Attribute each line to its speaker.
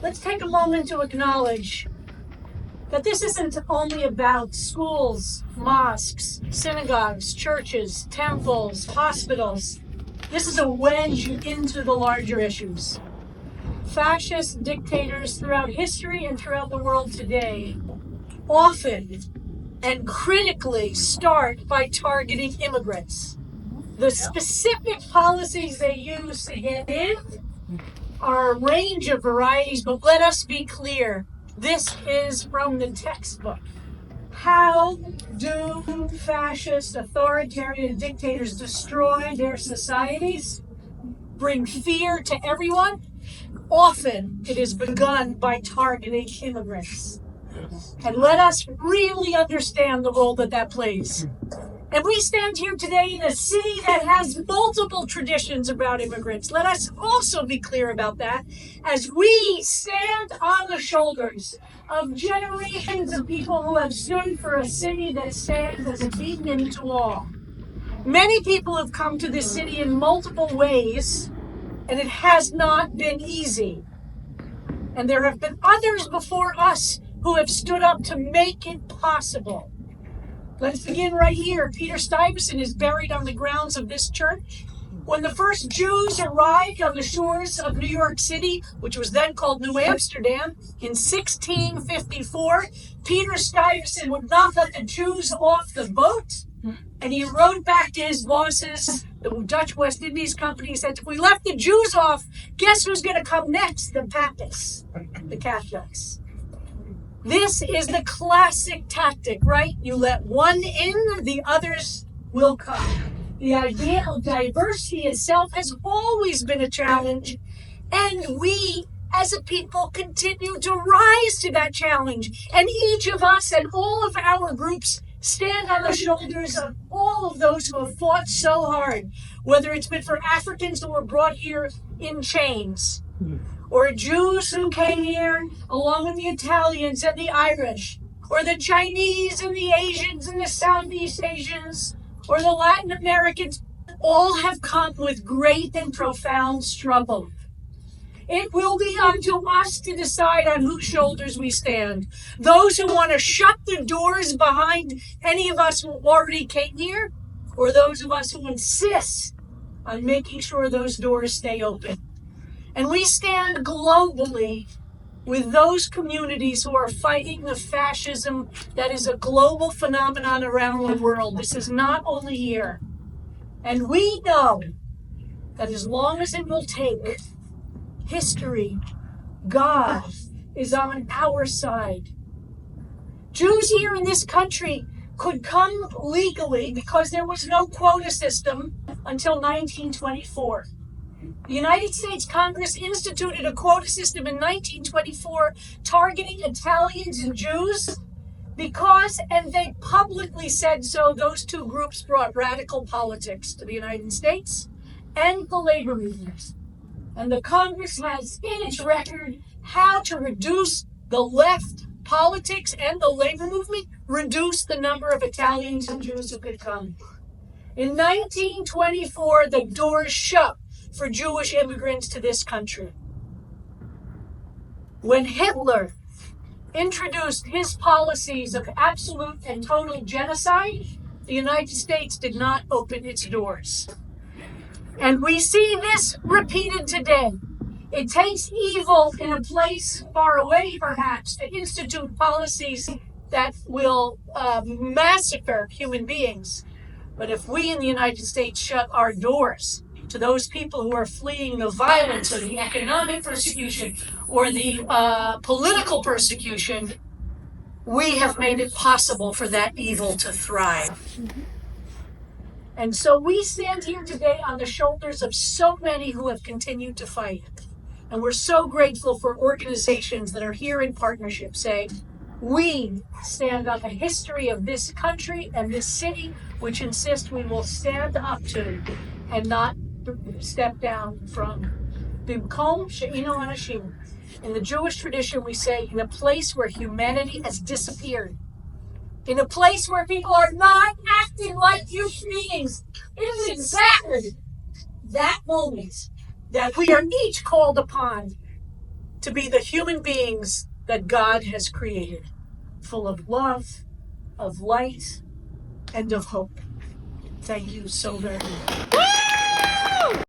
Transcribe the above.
Speaker 1: Let's take a moment to acknowledge that this isn't only about schools, mosques, synagogues, churches, temples, hospitals. This is a wedge into the larger issues. Fascist dictators throughout history and throughout the world today often and critically start by targeting immigrants. The specific policies they use to get in are a range of varieties, but let us be clear. This is from the textbook. How do fascist authoritarian dictators destroy their societies? Bring fear to everyone? Often it is begun by targeting immigrants. And let us really understand the role that plays. And we stand here today in a city that has multiple traditions about immigrants. Let us also be clear about that as we stand on the shoulders of generations of people who have stood for a city that stands as a beacon to all. Many people have come to this city in multiple ways, and it has not been easy. And there have been others before us who have stood up to make it possible. Let's begin right here. Peter Stuyvesant is buried on the grounds of this church. When the first Jews arrived on the shores of New York City, which was then called New Amsterdam, in 1654, Peter Stuyvesant would not let the Jews off the boat, and he wrote back to his bosses, the Dutch West Indies Company, said, if we left the Jews off, guess who's going to come next? The Papists, the Catholics. This is the classic tactic, right? You let one in, the others will come. The idea of diversity itself has always been a challenge, and we as a people continue to rise to that challenge. And each of us and all of our groups stand on the shoulders of all of those who have fought so hard, whether it's been for Africans who were brought here in chains, or Jews who came here along with the Italians and the Irish, or the Chinese and the Asians and the Southeast Asians, or the Latin Americans, all have come with great and profound struggle. It will be unto us to decide on whose shoulders we stand. Those who want to shut the doors behind any of us who already came here, or those of us who insist on making sure those doors stay open. And we stand globally with those communities who are fighting the fascism that is a global phenomenon around the world. This is not only here. And we know that as long as it will take, history, God is on our side. Jews here in this country could come legally because there was no quota system until 1924. The United States Congress instituted a quota system in 1924 targeting Italians and Jews because, and they publicly said so, those two groups brought radical politics to the United States and the labor movement. And the Congress has in its record how to reduce the left politics and the labor movement, reduce the number of Italians and Jews who could come. In 1924, the doors shut for Jewish immigrants to this country. When Hitler introduced his policies of absolute and total genocide, the United States did not open its doors. And we see this repeated today. It takes evil in a place far away, perhaps, to institute policies that will massacre human beings. But if we in the United States shut our doors to those people who are fleeing the violence or the economic persecution or the political persecution, we have made it possible for that evil to thrive. And so we stand here today on the shoulders of so many who have continued to fight. And we're so grateful for organizations that are here in partnership saying, we stand on the history of this country and this city, which insist we will stand up to and not step down from. Bimkom she'ino anashim. In the Jewish tradition, we say, in a place where humanity has disappeared, in a place where people are not acting like human beings, it is exactly that moment that we are each called upon to be the human beings that God has created, full of love, of light, and of hope. Thank you so very much.